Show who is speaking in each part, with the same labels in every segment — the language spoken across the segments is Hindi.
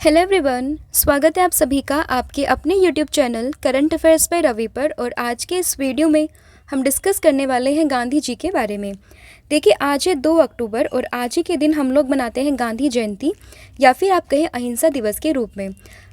Speaker 1: हेलो एवरीवन, स्वागत है आप सभी का आपके अपने YouTube channel current affairs by Ravi पर। और आज के इस वीडियो में हम डिस्कस करने वाले हैं गांधी जी के बारे में। देखिए, आज है 2 अक्टूबर और आज ही के दिन हम लोग मनाते हैं गांधी जयंती या फिर आप कहें अहिंसा दिवस के रूप में।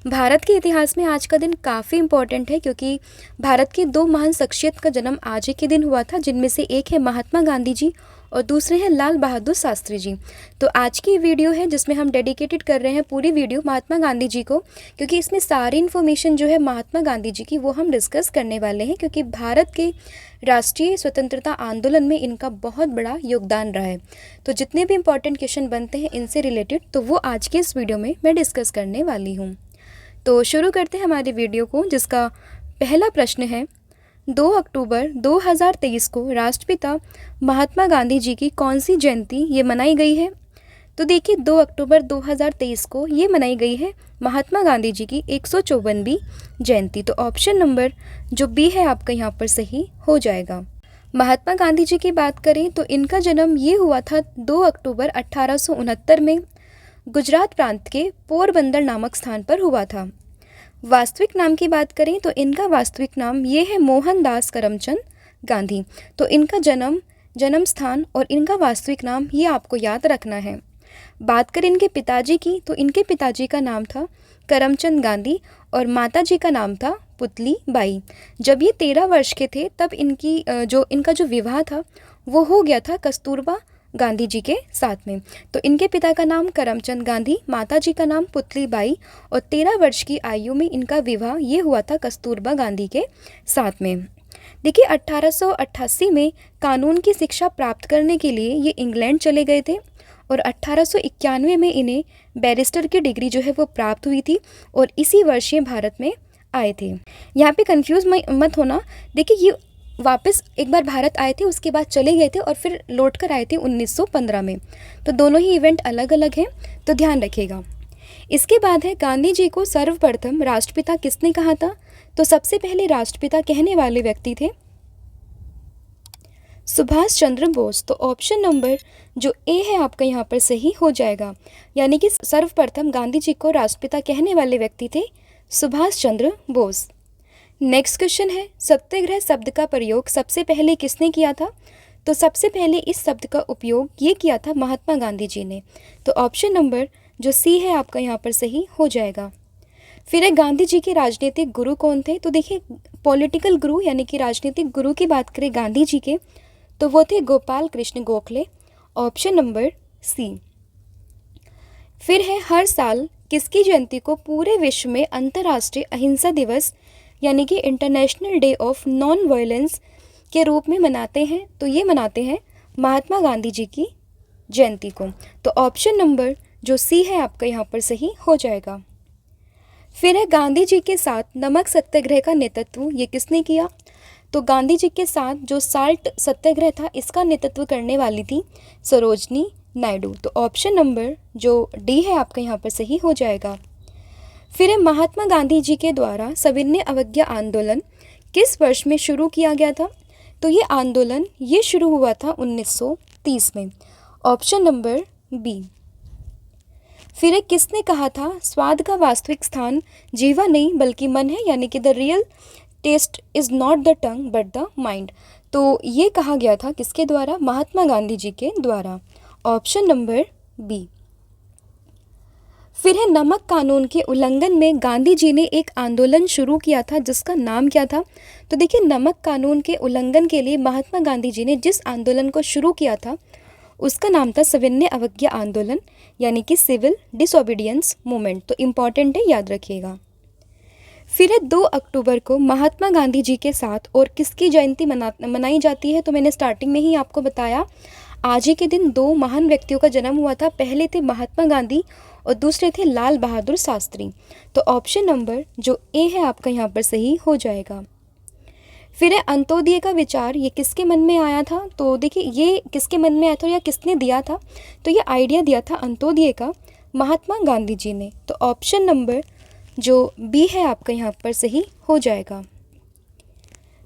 Speaker 1: भारत के इतिहास में आज का दिन काफ़ी इम्पोर्टेंट है क्योंकि भारत की 2 महान शख्सियत का जन्म आज ही के दिन हुआ था, जिनमें से एक है महात्मा गांधी जी और दूसरे हैं लाल बहादुर शास्त्री जी। तो आज की वीडियो है जिसमें हम डेडिकेटेड कर रहे हैं पूरी वीडियो महात्मा गांधी जी को, क्योंकि इसमें सारी इन्फॉर्मेशन जो है महात्मा गांधी जी की वो हम डिस्कस करने वाले हैं, क्योंकि भारत के राष्ट्रीय स्वतंत्रता आंदोलन में इनका बहुत बड़ा योगदान रहा है। तो जितने भी इम्पोर्टेंट क्वेश्चन बनते हैं इनसे रिलेटेड तो वो आज के इस वीडियो में मैं डिस्कस करने वाली हूँ। तो शुरू करते हैं हमारी वीडियो को, जिसका पहला प्रश्न है 2 अक्टूबर 2023 को राष्ट्रपिता महात्मा गांधी जी की कौन सी जयंती ये मनाई गई है। तो देखिए, 2 अक्टूबर 2023 को ये मनाई गई है महात्मा गांधी जी की 154वीं जयंती। तो ऑप्शन नंबर जो बी है आपका यहाँ पर सही हो जाएगा। महात्मा गांधी जी की बात करें तो इनका जन्म ये हुआ था 2 अक्टूबर 1869 में गुजरात प्रांत के पोरबंदर नामक स्थान पर हुआ था। वास्तविक नाम की बात करें तो इनका वास्तविक नाम ये है मोहनदास करमचंद गांधी। तो इनका जन्म स्थान और इनका वास्तविक नाम ये आपको याद रखना है। बात करें इनके पिताजी की तो इनके पिताजी का नाम था करमचंद गांधी और माताजी का नाम था पुतली बाई। जब ये 13 वर्ष के थे तब इनका जो विवाह था वो हो गया था कस्तूरबा गांधी जी के साथ में। तो इनके पिता का नाम करमचंद गांधी, माताजी का नाम पुतली बाई और 13 वर्ष की आयु में इनका विवाह ये हुआ था कस्तूरबा गांधी के साथ में। देखिए, 1888 में कानून की शिक्षा प्राप्त करने के लिए ये इंग्लैंड चले गए थे और 1891 में इन्हें बैरिस्टर की डिग्री जो है वो प्राप्त हुई थी और इसी वर्ष ये भारत में आए थे। यहाँ पे कंफ्यूज मत होना। देखिए, ये वापस एक बार भारत आए थे, उसके बाद चले गए थे और फिर लौट कर आए थे 1915 में। तो दोनों ही इवेंट अलग अलग हैं, तो ध्यान रखिएगा। इसके बाद है गांधी जी को सर्वप्रथम राष्ट्रपिता किसने कहा था। तो सबसे पहले राष्ट्रपिता कहने वाले व्यक्ति थे सुभाष चंद्र बोस। तो ऑप्शन नंबर जो ए है आपका यहाँ पर सही हो जाएगा, यानी कि सर्वप्रथम गांधी जी को राष्ट्रपिता कहने वाले व्यक्ति थे सुभाष चंद्र बोस। नेक्स्ट क्वेश्चन है सत्याग्रह शब्द का प्रयोग सबसे पहले किसने किया था। तो सबसे पहले इस शब्द का उपयोग ये किया था महात्मा गांधी जी ने। तो ऑप्शन नंबर जो सी है आपका यहाँ पर सही हो जाएगा। फिर है गांधी जी के राजनीतिक गुरु कौन थे। तो देखिए, पॉलिटिकल गुरु यानी कि राजनीतिक गुरु की बात करें गांधी जी के तो वो थे Gopal Krishna Gokhale. Option number C. फिर है हर साल किसकी जयंती को पूरे विश्व में अंतर्राष्ट्रीय अहिंसा दिवस यानी कि international day of non violence के रूप में मनाते हैं। तो ये मनाते हैं महात्मा गांधी जी की जयंती को। तो ऑप्शन नंबर जो सी है आपका यहाँ पर सही हो जाएगा। फिर है गांधी जी के साथ नमक सत्याग्रह का नेतृत्व ये किसने किया। तो गांधी जी के साथ जो साल्ट सत्याग्रह था इसका नेतृत्व करने वाली थी सरोजनी नायडू। तो ऑप्शन नंबर जो डी है आपका यहाँ पर सही हो जाएगा। फिर है महात्मा गांधी जी के द्वारा सविनय अवज्ञा आंदोलन किस वर्ष में शुरू किया गया था। तो ये आंदोलन ये शुरू हुआ था 1930 में। Option number B. फिर है किसने कहा था स्वाद का वास्तविक स्थान जीवा नहीं बल्कि मन है, यानी कि the real test is not the tongue but the mind. तो ये कहा गया था किसके द्वारा, महात्मा गांधी जी के द्वारा। Option number B. फिर है नमक कानून के उल्लंघन में गांधी जी ने एक आंदोलन शुरू किया था जिसका नाम क्या था। तो देखिए, नमक कानून के उल्लंघन के लिए महात्मा गांधी जी ने जिस आंदोलन को शुरू किया था उसका नाम था सविनय अवज्ञा आंदोलन, यानी कि सिविल डिसोबीडियंस मूवमेंट। तो इम्पॉर्टेंट है, याद रखिएगा। फिर है 2 अक्टूबर को महात्मा गांधी जी के साथ और किसकी जयंती मनाई जाती है। तो मैंने स्टार्टिंग में ही आपको बताया, आज ही के दिन 2 महान व्यक्तियों का जन्म हुआ था। पहले थे महात्मा गांधी और दूसरे थे लाल बहादुर शास्त्री। तो ऑप्शन नंबर जो ए है आपका यहाँ पर सही हो जाएगा। फिर है अंत्योदय का विचार ये किसके मन में आया था। तो देखिए, ये किसके मन में आया था या किसने दिया था। तो ये आइडिया दिया था अंत्योदय का महात्मा गांधी जी ने। तो ऑप्शन नंबर जो बी है आपका यहाँ पर सही हो जाएगा।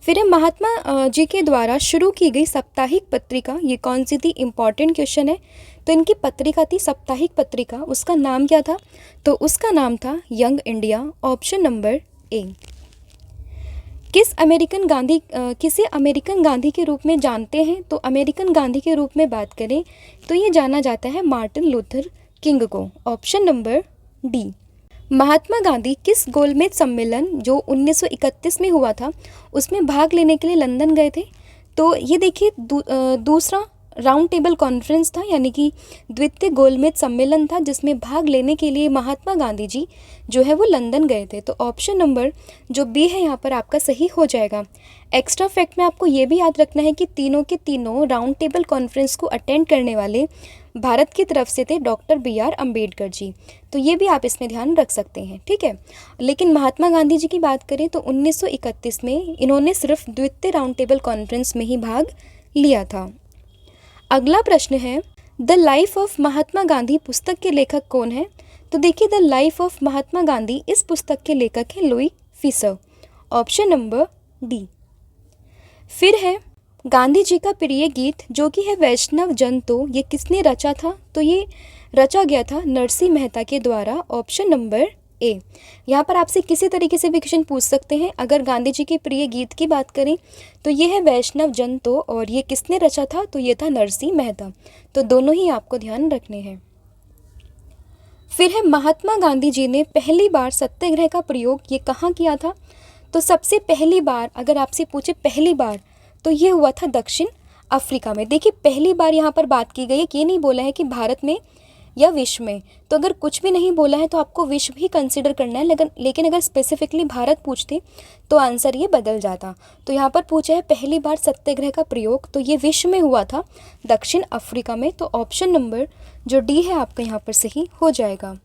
Speaker 1: फिर है महात्मा जी के द्वारा शुरू की गई साप्ताहिक पत्रिका ये कौन सी थी। इम्पॉर्टेंट क्वेश्चन है। तो इनकी पत्रिका थी साप्ताहिक पत्रिका, उसका नाम क्या था? तो उसका नाम था यंग इंडिया। ऑप्शन नंबर ए। किसे अमेरिकन गांधी के रूप में जानते हैं? तो अमेरिकन गांधी के रूप में बात करें तो ये जाना जाता है मार्टिन लूथर किंग को। Option number D. Mahatma Gandhi किस गोलमेज सम्मेलन जो 1931 में हुआ था उसमें भाग लेने के लिए लंदन गए थे? तो ये देखिए दूसरा राउंड टेबल कॉन्फ्रेंस था, यानी कि द्वितीय गोलमेज सम्मेलन था जिसमें भाग लेने के लिए महात्मा गांधी जी जो है वो लंदन गए थे। तो ऑप्शन नंबर जो बी है यहाँ पर आपका सही हो जाएगा। एक्स्ट्रा फैक्ट में आपको ये भी याद रखना है कि तीनों के तीनों राउंड टेबल कॉन्फ्रेंस को अटेंड करने वाले भारत की तरफ से थे डॉक्टर BR अम्बेडकर जी। तो ये भी आप इसमें ध्यान रख सकते हैं, ठीक है। लेकिन महात्मा गांधी जी की बात करें तो 1931 में इन्होंने सिर्फ द्वितीय राउंड टेबल कॉन्फ्रेंस में ही भाग लिया था। अगला प्रश्न है, the life of Mahatma Gandhi पुस्तक के लेखक कौन है? तो देखिए, the life of Mahatma Gandhi इस पुस्तक के लेखक हैं Louis Fisher. Option number D. फिर है गांधी जी का प्रिय गीत जो कि है वैष्णव जन तो, ये किसने रचा था? तो ये रचा गया था नरसिंह मेहता के द्वारा। ऑप्शन नंबर ए। यहाँ पर आपसे किसी तरीके से भी क्वेश्चन पूछ सकते हैं। अगर गांधी जी के प्रिय गीत की बात करें तो ये है वैष्णव जन तो, और ये किसने रचा था? तो ये था नरसिंह मेहता। तो दोनों ही आपको ध्यान रखने हैं। फिर है महात्मा गांधी जी ने पहली बार सत्याग्रह का प्रयोग ये कहाँ किया था? तो सबसे पहली बार अगर आपसे पूछे पहली बार तो ये हुआ था दक्षिण अफ्रीका में। देखिए, पहली बार यहाँ पर बात की गई है कि ये नहीं बोला है कि भारत में या विश्व में। तो अगर कुछ भी नहीं बोला है तो आपको विश्व ही कंसिडर करना है, लेकिन अगर स्पेसिफिकली भारत पूछते तो आंसर ये बदल जाता। तो यहाँ पर पूछा है पहली बार सत्याग्रह का प्रयोग, तो ये विश्व में हुआ था दक्षिण अफ्रीका में। तो ऑप्शन नंबर जो डी है आपका यहाँ पर सही हो जाएगा।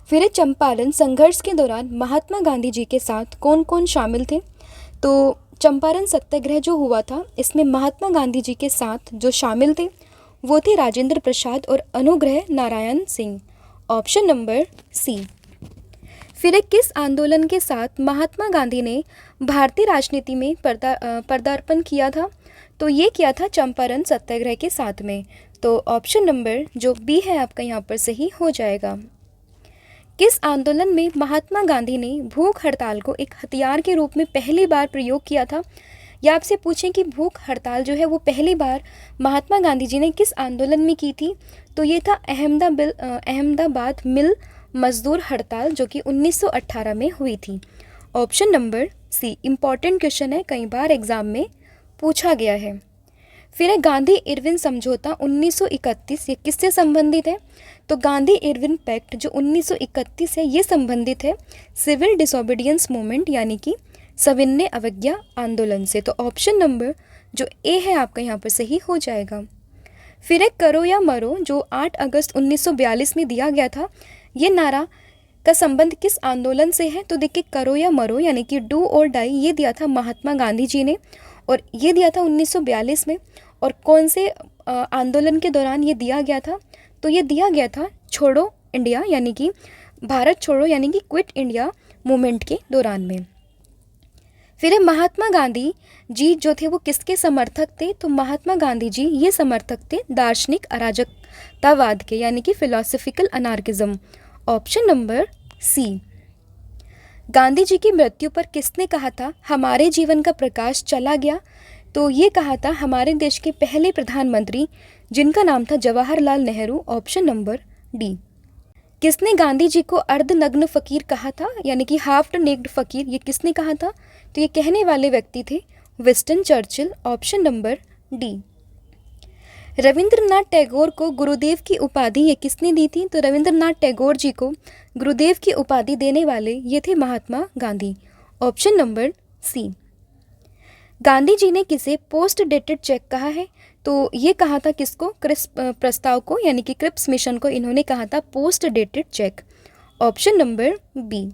Speaker 1: फिर चंपारण संघर्ष के दौरान महात्मा गांधी जी के साथ कौन कौन शामिल थे? तो चंपारण सत्याग्रह जो हुआ था इसमें महात्मा गांधी जी के साथ जो शामिल थे वो थे राजेंद्र प्रसाद और Anugrah Narayan Singh. Option number C. फिर किस आंदोलन के साथ महात्मा गांधी ने भारतीय राजनीति में पदार्पण किया था? तो ये किया था चंपारण सत्याग्रह के साथ में। तो ऑप्शन नंबर जो बी है आपका यहाँ पर सही हो जाएगा। किस आंदोलन में महात्मा गांधी ने भूख हड़ताल को एक हथियार के रूप में पहली बार प्रयोग किया था? या आपसे पूछें कि भूख हड़ताल जो है वो पहली बार महात्मा गांधी जी ने किस आंदोलन में की थी? तो ये था अहमदाबाद मिल मजदूर हड़ताल जो कि 1918 में हुई थी। Option number C. Important question है, कई बार एग्जाम में पूछा गया है। फिर है गांधी इरविन समझौता 1931, ये किससे संबंधित है? तो गांधी इरविन पैक्ट जो 1931 है ये संबंधित है सिविल डिसोबीडियंस मूवमेंट यानी कि सविनय अवज्ञा आंदोलन से। तो ऑप्शन नंबर जो ए है आपका यहाँ पर सही हो जाएगा। फिर एक करो या मरो जो 8 अगस्त 1942 में दिया गया था, ये नारा का संबंध किस आंदोलन से है? तो देखिए, करो या मरो यानी कि डू और डाई ये दिया था महात्मा गांधी जी ने, और ये दिया था 1942 में। और कौन से आंदोलन के दौरान ये दिया गया था? तो ये दिया गया था छोड़ो इंडिया यानी कि भारत छोड़ो यानी कि क्विट इंडिया मूवमेंट के दौरान में। फिर महात्मा गांधी जी जो थे वो किसके समर्थक थे? तो महात्मा गांधी जी ये समर्थक थे दार्शनिक अराजकतावाद के यानी कि philosophical anarchism. Option number C. Gandhi ji की मृत्यु पर किसने कहा था हमारे जीवन का प्रकाश चला गया? तो ये कहा था हमारे देश के पहले प्रधानमंत्री जिनका नाम था Jawaharlal Nehru. Option number D. किसने गांधी जी को अर्धनग्न फकीर कहा था यानी कि हाफ नेक्ड फकीर, ये किसने कहा था? तो ये कहने वाले व्यक्ति थे Winston Churchill. Option number D. Rabindranath Tagore को गुरुदेव की उपाधि ये किसने दी थी? तो रविंद्रनाथ टैगोर जी को गुरुदेव की उपाधि देने वाले ये थे Mahatma Gandhi. Option number C. Gandhi ji ने किसे पोस्ट डेटेड चेक कहा है? तो ये कहा था किसको? क्रिप्स प्रस्ताव को यानी कि क्रिप्स मिशन को इन्होंने कहा था post dated cheque. Option number B.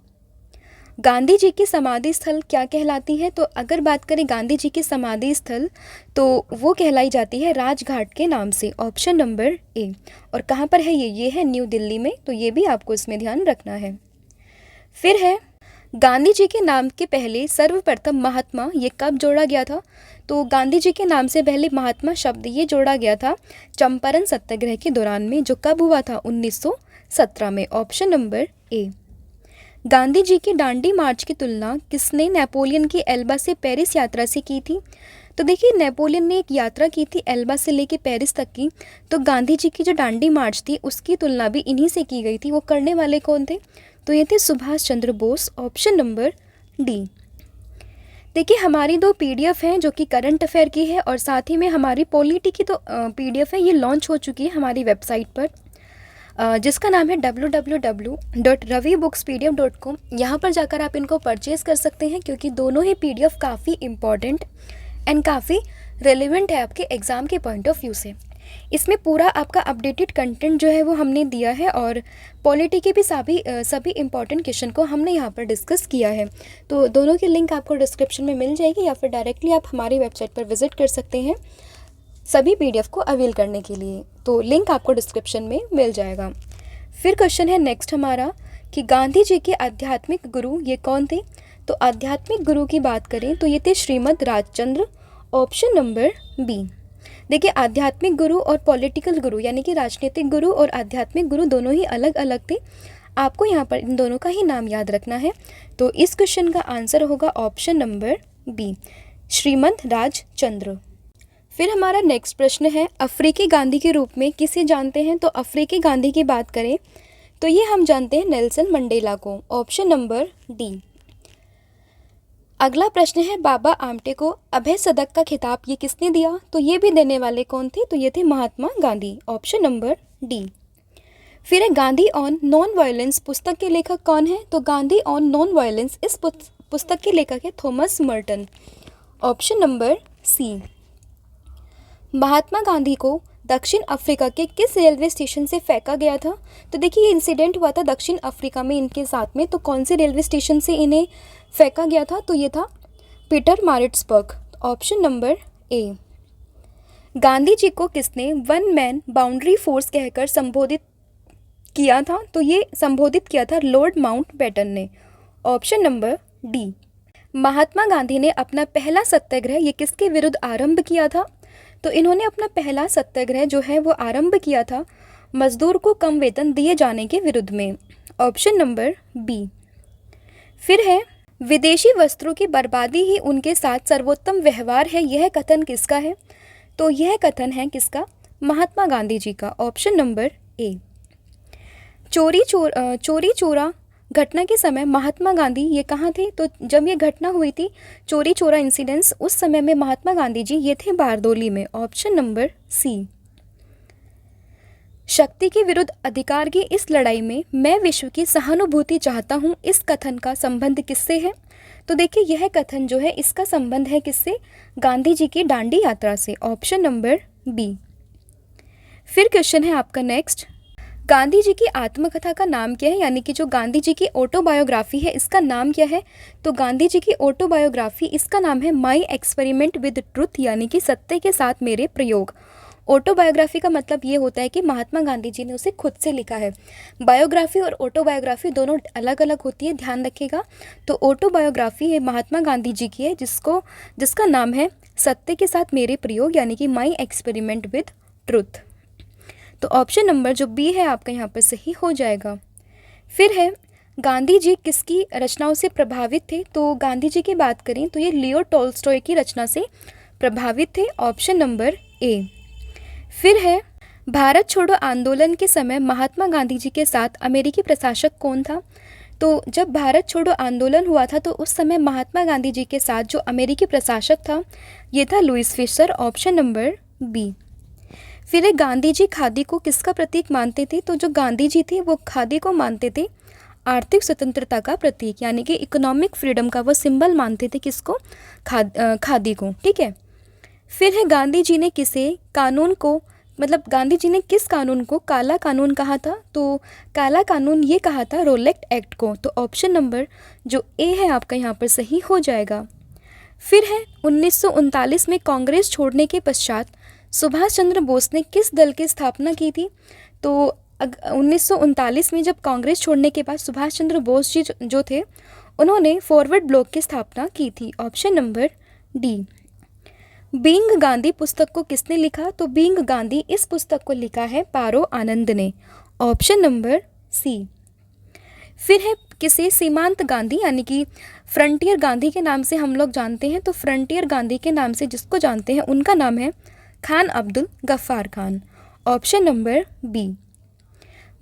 Speaker 1: Gandhi ji की समाधि स्थल क्या कहलाती है? तो अगर बात करें गांधी जी की समाधि स्थल तो वो कहलाई जाती है राजघाट के नाम से। ऑप्शन नंबर ए। और कहाँ पर है ये है न्यू दिल्ली में। तो ये भी आपको इसमें ध्यान रखना है। फिर है गांधी जी के नाम के पहले सर्वप्रथम महात्मा ये कब जोड़ा गया था? तो गांधी जी के नाम से पहले महात्मा शब्द ये जोड़ा गया था चंपारण सत्याग्रह के दौरान में, जो कब हुआ था 1917 में। Option number A. Gandhi ji की दांडी मार्च की तुलना किसने नेपोलियन की एल्बा से पेरिस यात्रा से की थी? तो देखिए, नेपोलियन ने एक यात्रा की थी एल्बा से लेके पेरिस तक की, तो गांधी जी की जो दांडी मार्च थी उसकी तुलना भी इन्हीं से की गई थी। वो करने वाले कौन थे? तो ये थे Subhash Chandra Bose. Option number D. देखिए, हमारी दो पीडीएफ हैं जो कि करंट अफेयर की है और साथ ही में हमारी पॉलिटी की तो पीडीएफ है, ये लॉन्च हो चुकी है हमारी वेबसाइट पर, जिसका नाम है www.ravibooks.pdf.com। यहाँ पर जाकर आप इनको परचेज़ कर सकते हैं, क्योंकि दोनों ही पीडीएफ काफ़ी इम्पॉर्टेंट एंड काफ़ी रेलिवेंट है आपके एग्ज़ाम के पॉइंट ऑफ व्यू से। इसमें पूरा आपका अपडेटेड कंटेंट जो है वो हमने दिया है और पॉलिटी के भी सभी इम्पॉर्टेंट क्वेश्चन को हमने यहाँ पर डिस्कस किया है। तो दोनों की लिंक आपको डिस्क्रिप्शन में मिल जाएगी, या फिर डायरेक्टली आप हमारी वेबसाइट पर विजिट कर सकते हैं सभी पीडीएफ को अवेल करने के लिए। तो लिंक आपको डिस्क्रिप्शन में मिल जाएगा। फिर क्वेश्चन है नेक्स्ट हमारा कि गांधी जी के आध्यात्मिक गुरु ये कौन थे? तो आध्यात्मिक गुरु की बात करें तो ये थे Shrimad Rajchandra. Option number B. देखिए, आध्यात्मिक गुरु और पॉलिटिकल गुरु यानी कि राजनीतिक गुरु और आध्यात्मिक गुरु दोनों ही अलग अलग थे। आपको यहाँ पर इन दोनों का ही नाम याद रखना है। तो इस क्वेश्चन का आंसर होगा option number B, Shrimad Rajchandra. फिर हमारा नेक्स्ट प्रश्न है, अफ्रीकी गांधी के रूप में किसे जानते हैं? तो अफ्रीकी गांधी की बात करें तो ये हम जानते हैं नेल्सन मंडेला को। Option number D. अगला प्रश्न है, बाबा आमटे को अभय सदक का खिताब ये किसने दिया? तो ये भी देने वाले कौन थे? तो ये थे Mahatma Gandhi. Option number D. फिर है, गांधी ऑन नॉन वायलेंस पुस्तक के लेखक कौन है? तो गांधी ऑन नॉन वायलेंस इस पुस्तक के लेखक है Thomas Merton. Option number C. Mahatma Gandhi को दक्षिण अफ्रीका के किस रेलवे स्टेशन से फेंका गया था? तो देखिए, ये इंसिडेंट हुआ था दक्षिण अफ्रीका में इनके साथ में। तो कौन से रेलवे स्टेशन से इन्हें फेंका गया था? तो ये था Pietermaritzburg. Option number A. Gandhi ji को किसने वन मैन बाउंड्री फोर्स कहकर संबोधित किया था? तो ये संबोधित किया था लॉर्ड माउंटबेटन ने। Option number D. Mahatma Gandhi ने अपना पहला सत्याग्रह ये किसके विरुद्ध आरंभ किया था? तो इन्होंने अपना पहला सत्याग्रह जो है वो आरंभ किया था मजदूर को कम वेतन दिए जाने के विरुद्ध में। Option number B. फिर है, विदेशी वस्त्रों की बर्बादी ही उनके साथ सर्वोत्तम व्यवहार है, यह कथन किसका है? तो यह कथन है किसका? महात्मा गांधी जी का। ऑप्शन नंबर ए। चोरी चोरा घटना के समय महात्मा गांधी ये कहाँ थे? तो जब ये घटना हुई थी चोरी चोरा इंसिडेंस, उस समय में महात्मा गांधी जी ये थे बारदोली में। Option number C. शक्ति के विरुद्ध अधिकार की इस लड़ाई में मैं विश्व की सहानुभूति चाहता हूँ, इस कथन का संबंध किससे है? तो देखिए, यह कथन जो है इसका संबंध है किससे? गांधी जी की दांडी यात्रा से। Option number B. फिर क्वेश्चन है आपका नेक्स्ट, गांधी जी की आत्मकथा का नाम क्या है? यानी कि जो गांधी जी की ऑटोबायोग्राफी है इसका नाम क्या है? तो गांधी जी की ऑटोबायोग्राफी इसका नाम है माई एक्सपेरिमेंट विद ट्रुथ, यानी कि सत्य के साथ मेरे प्रयोग। ऑटोबायोग्राफी का मतलब ये होता है कि महात्मा गांधी जी ने उसे खुद से लिखा है। बायोग्राफी और ऑटोबायोग्राफी दोनों अलग अलग होती है, ध्यान रखिएगा। तो ऑटोबायोग्राफी है महात्मा गांधी जी की है जिसका नाम है सत्य के साथ मेरे प्रयोग, यानी कि माई एक्सपेरिमेंट विद ट्रुथ। तो ऑप्शन नंबर जो बी है आपका यहाँ पर सही हो जाएगा। फिर है, गांधी जी किसकी रचनाओं से प्रभावित थे? तो गांधी जी की बात करें तो ये लियो टॉल्स्टॉय की रचना से प्रभावित थे। ऑप्शन नंबर ए। फिर है, भारत छोड़ो आंदोलन के समय महात्मा गांधी जी के साथ अमेरिकी प्रशासक कौन था? तो जब भारत छोड़ो आंदोलन हुआ था तो उस समय महात्मा गांधी जी के साथ जो अमेरिकी प्रशासक था ये था Louis Fischer. Option number B. फिर गांधी जी खादी को किसका प्रतीक मानते थे? तो जो गांधी जी थे वो खादी को मानते थे आर्थिक स्वतंत्रता का प्रतीक, यानी कि इकोनॉमिक फ्रीडम का वो सिंबल मानते थे। किसको? खादी को। ठीक है। फिर है, गांधी जी ने गांधी जी ने किस कानून को काला कानून कहा था? तो काला कानून ये कहा था रोलेक्ट एक्ट को। तो ऑप्शन नंबर जो ए है आपका यहाँ पर सही हो जाएगा। फिर है, 1939 में कांग्रेस छोड़ने के पश्चात सुभाष चंद्र बोस ने किस दल की स्थापना की थी? तो 1939 में जब कांग्रेस छोड़ने के बाद सुभाष चंद्र बोस जी जो थे उन्होंने फॉरवर्ड ब्लॉक की स्थापना की थी। Option number D. Being Gandhi पुस्तक को किसने लिखा? तो बीइंग गांधी इस पुस्तक को लिखा है पारो आनंद ने। Option number C. फिर है किसे सीमांत गांधी यानी कि फ्रंटियर गांधी के नाम से हम लोग जानते हैं, तो फ्रंटियर गांधी के नाम से जिसको जानते हैं उनका नाम है Khan Abdul Gaffar Khan. Option number B.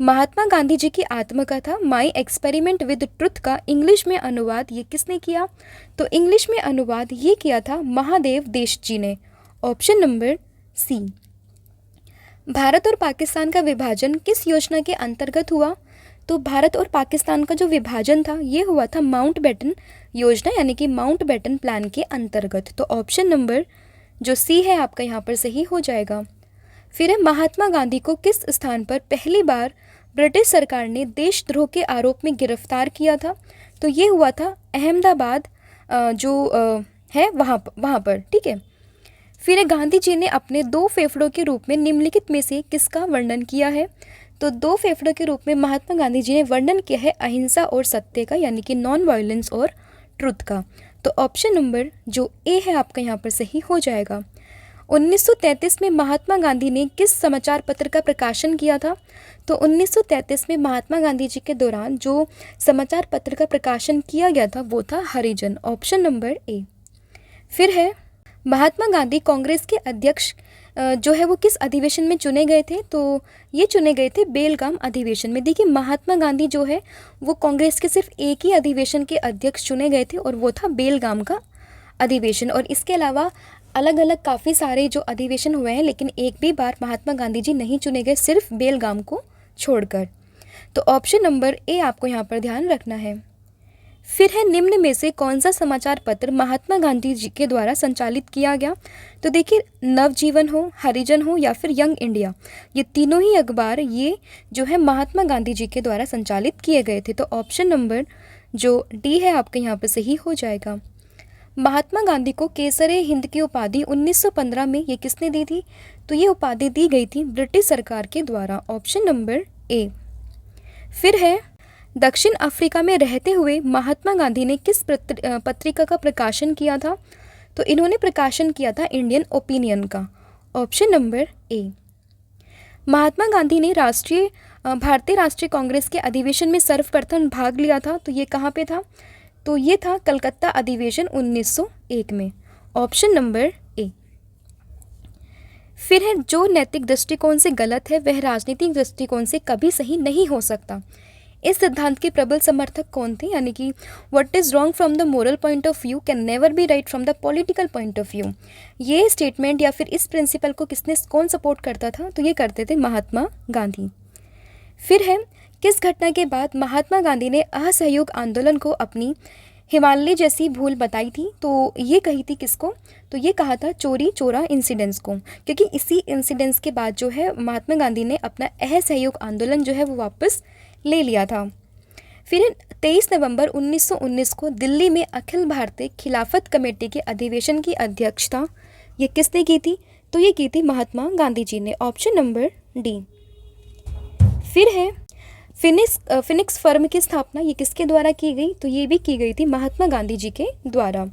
Speaker 1: Mahatma Gandhi ji की आत्मकथा माई एक्सपेरिमेंट विद ट्रुथ का इंग्लिश में अनुवाद ये किसने किया? तो इंग्लिश में अनुवाद ये किया था महादेव देश जी ने। ऑप्शन नंबर सी। भारत और पाकिस्तान का विभाजन किस योजना के अंतर्गत हुआ? तो भारत और पाकिस्तान का जो विभाजन था ये हुआ था माउंटबेटन योजना यानी कि माउंटबेटन प्लान के अंतर्गत। तो ऑप्शन नंबर जो सी है आपका यहाँ पर सही हो जाएगा। फिर है महात्मा गांधी को किस स्थान पर पहली बार ब्रिटिश सरकार ने देशद्रोह के आरोप में गिरफ्तार किया था? तो ये हुआ था अहमदाबाद है वहाँ पर, ठीक है। फिर गांधी जी ने अपने 2 फेफड़ों के रूप में निम्नलिखित में से किसका वर्णन किया है? तो 2 फेफड़ों के रूप में महात्मा गांधी जी ने वर्णन किया है अहिंसा और सत्य का यानी कि नॉन वायलेंस और ट्रुथ का। तो ऑप्शन नंबर जो ए है आपका यहाँ पर सही हो जाएगा। 1933 में महात्मा गांधी ने किस समाचार पत्र का प्रकाशन किया था? तो 1933 में महात्मा गांधी जी के दौरान जो समाचार पत्र का प्रकाशन किया गया था वो था हरिजन। ऑप्शन नंबर ए। फिर है महात्मा गांधी कांग्रेस के अध्यक्ष जो है वो किस अधिवेशन में चुने गए थे? तो ये चुने गए थे बेलगाम अधिवेशन में। देखिए महात्मा गांधी जो है वो कांग्रेस के सिर्फ एक ही अधिवेशन के अध्यक्ष चुने गए थे और वो था बेलगाम का अधिवेशन। और इसके अलावा अलग अलग काफ़ी सारे जो अधिवेशन हुए हैं लेकिन एक भी बार महात्मा गांधी जी नहीं चुने गए, सिर्फ बेलगाम को छोड़कर। तो ऑप्शन नंबर ए आपको यहाँ पर ध्यान रखना है। फिर है निम्न में से कौन सा समाचार पत्र महात्मा गांधी जी के द्वारा संचालित किया गया? तो देखिए नवजीवन हो, हरिजन हो या फिर यंग इंडिया, ये तीनों ही अखबार ये जो है महात्मा गांधी जी के द्वारा संचालित किए गए थे। तो ऑप्शन नंबर जो डी है आपके यहाँ पर सही हो जाएगा। महात्मा गांधी को केसरे हिंद की उपाधि 1915 में ये किसने दी थी? तो ये उपाधि दी गई थी ब्रिटिश सरकार के द्वारा। ऑप्शन नंबर ए। फिर है दक्षिण अफ्रीका में रहते हुए महात्मा गांधी ने किस पत्रिका का प्रकाशन किया था? तो इन्होंने प्रकाशन किया था इंडियन ओपिनियन का। Option number A. Mahatma Gandhi ने भारतीय राष्ट्रीय कांग्रेस के अधिवेशन में सर्वप्रथम भाग लिया था, तो ये कहाँ पे था? तो ये था कलकत्ता अधिवेशन 1901 में। ऑप्शन नंबर ए। फिर है जो नैतिक दृष्टिकोण से गलत है वह राजनीतिक दृष्टिकोण से कभी सही नहीं हो सकता। इस सिद्धांत के प्रबल समर्थक कौन थे? यानी कि what is wrong from the moral point of view can never be right from the political point of view. ये स्टेटमेंट या फिर इस प्रिंसिपल को कौन सपोर्ट करता था? तो ये करते थे महात्मा गांधी। फिर है किस घटना के बाद महात्मा गांधी ने असहयोग आंदोलन को अपनी हिमालय जैसी भूल बताई थी? तो ये कही थी किसको? तो ये कहा था चोरी चोरा इंसिडेंट्स को, क्योंकि इसी इंसिडेंट्स के बाद जो है महात्मा गांधी ने अपना असहयोग आंदोलन जो है वो वापस ले लिया था। फिर 23 नवंबर 1919 को दिल्ली में अखिल भारतीय खिलाफत कमेटी के अधिवेशन की अध्यक्षता ये किसने की थी? तो ये की थी महात्मा गांधी जी ने। Option number D. फिर है फिनिक्स फर्म की स्थापना ये किसके द्वारा की गई? तो ये भी की गई थी महात्मा गांधी जी के द्वारा।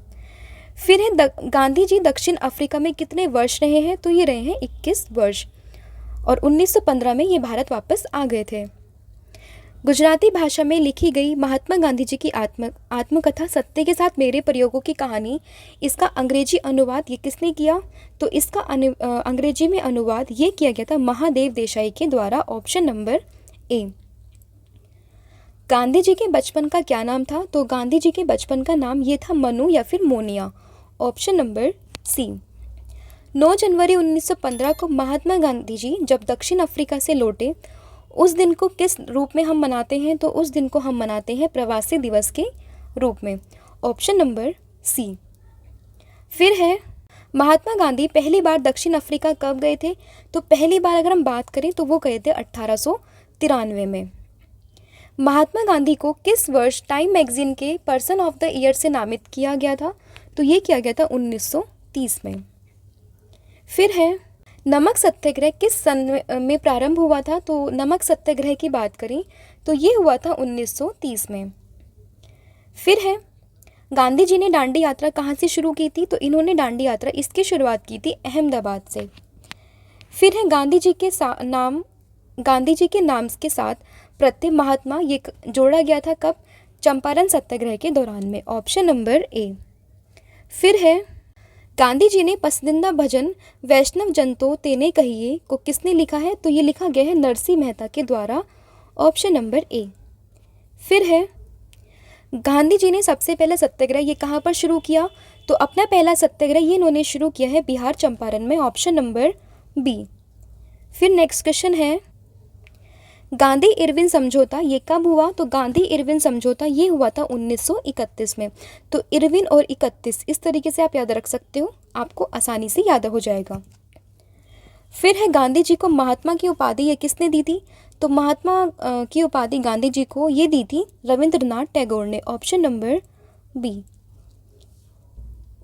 Speaker 1: फिर है गांधी जी दक्षिण अफ्रीका में कितने वर्ष रहे हैं? तो ये रहे हैं 21 वर्ष और 1915 में ये भारत वापस आ गए थे। गुजराती भाषा में लिखी गई महात्मा गांधी जी की आत्मकथा सत्य के साथ मेरे प्रयोगों की कहानी, इसका अंग्रेजी अनुवाद ये किसने किया? तो इसका अंग्रेजी में अनुवाद ये किया गया था महादेव देसाई के द्वारा। Option number A. Gandhi ji के बचपन का क्या नाम था? तो गांधी जी के बचपन का नाम ये था मनु या फिर मोनिया। Option number C. 9 जनवरी 1915 को महात्मा गांधी जी जब दक्षिण अफ्रीका से लौटे उस दिन को किस रूप में हम मनाते हैं? तो उस दिन को हम मनाते हैं प्रवासी दिवस के रूप में। Option number C. फिर है महात्मा गांधी पहली बार दक्षिण अफ्रीका कब गए थे? तो पहली बार अगर हम बात करें तो वो गए थे 1893 में। महात्मा गांधी को किस वर्ष टाइम मैगजीन के पर्सन ऑफ द ईयर से नामित किया गया था? तो ये किया गया था 1930 में। फिर है नमक सत्याग्रह किस सन में प्रारंभ हुआ था? तो नमक सत्याग्रह की बात करें तो ये हुआ था 1930 में। फिर है गांधी जी ने दांडी यात्रा कहाँ से शुरू की थी? तो इन्होंने दांडी यात्रा इसकी शुरुआत की थी अहमदाबाद से। फिर है गांधी जी के नाम के साथ प्रत्यय महात्मा ये जोड़ा गया था कब? चंपारण सत्याग्रह के दौरान में, ऑप्शन नंबर ए। फिर है गांधी जी ने पसंदीदा भजन वैष्णव जन तो तेने कहिए को किसने लिखा है? तो ये लिखा गया है नरसिंह मेहता के द्वारा, ऑप्शन नंबर ए। फिर है गांधी जी ने सबसे पहले सत्याग्रह ये कहाँ पर शुरू किया? तो अपना पहला सत्याग्रह ये इन्होंने शुरू किया है बिहार चंपारण में, ऑप्शन नंबर बी। फिर नेक्स्ट क्वेश्चन है गांधी इरविन समझौता ये कब हुआ? तो गांधी इरविन समझौता ये हुआ था 1931 में। तो इरविन और 31 इस तरीके से आप याद रख सकते हो, आपको आसानी से याद हो जाएगा। फिर है गांधी जी को महात्मा की उपाधि ये किसने दी थी? तो महात्मा की उपाधि गांधी जी को ये दी थी रविंद्रनाथ टैगोर ने, ऑप्शन नंबर बी।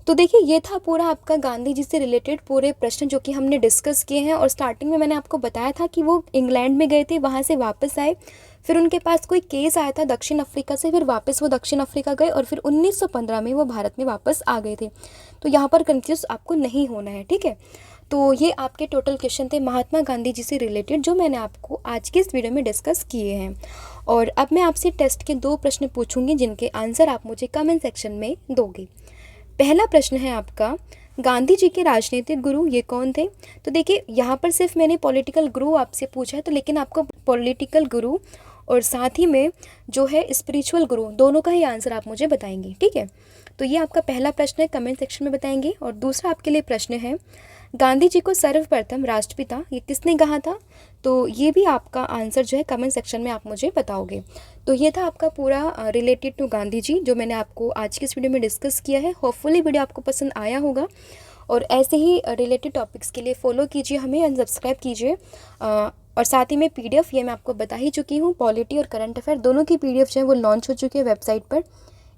Speaker 1: तो देखिए ये था पूरा आपका गांधी जी से रिलेटेड पूरे प्रश्न जो कि हमने डिस्कस किए हैं। और स्टार्टिंग में मैंने आपको बताया था कि वो इंग्लैंड में गए थे, वहाँ से वापस आए, फिर उनके पास कोई केस आया था दक्षिण अफ्रीका से, फिर वापस वो दक्षिण अफ्रीका गए और फिर 1915 में वो भारत में वापस आ गए थे। तो यहाँ पर कंफ्यूज आपको नहीं होना है, ठीक है। तो ये आपके टोटल क्वेश्चन थे महात्मा गांधी जी से रिलेटेड जो मैंने आपको आज की इस वीडियो में डिस्कस किए हैं। और अब मैं आपसे टेस्ट के 2 प्रश्न पूछूंगी जिनके आंसर आप मुझे कमेंट सेक्शन में दोगे। पहला प्रश्न है आपका, गांधी जी के राजनीतिक गुरु ये कौन थे? तो देखिए यहाँ पर सिर्फ मैंने पॉलिटिकल गुरु आपसे पूछा है, तो लेकिन आपको पॉलिटिकल गुरु और साथ ही में जो है स्पिरिचुअल गुरु दोनों का ही आंसर आप मुझे बताएंगे, ठीक है। तो ये आपका पहला प्रश्न है, कमेंट सेक्शन में बताएंगे। और दूसरा आपके लिए प्रश्न है, गांधी जी को सर्वप्रथम राष्ट्रपिता ये किसने कहा था? तो ये भी आपका आंसर जो है कमेंट सेक्शन में आप मुझे बताओगे। तो ये था आपका पूरा रिलेटेड टू गांधी जी जो मैंने आपको आज की इस वीडियो में डिस्कस किया है। होपफुली वीडियो आपको पसंद आया होगा और ऐसे ही रिलेटेड टॉपिक्स के लिए फॉलो कीजिए हमें एंड सब्सक्राइब कीजिए। और साथ ही में PDF ये मैं आपको बता ही चुकी हूँ, पॉलिटी और करंट अफेयर दोनों की PDF जो है वो लॉन्च हो चुकी है वेबसाइट पर,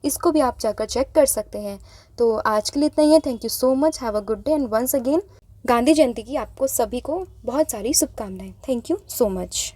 Speaker 1: इसको भी आप जाकर चेक कर सकते हैं। तो आज के लिए इतना ही है। Thank you so much, have a good day and once again Gandhi Jayanti की आपको सभी को बहुत सारी शुभकामनाएं। Thank you so much.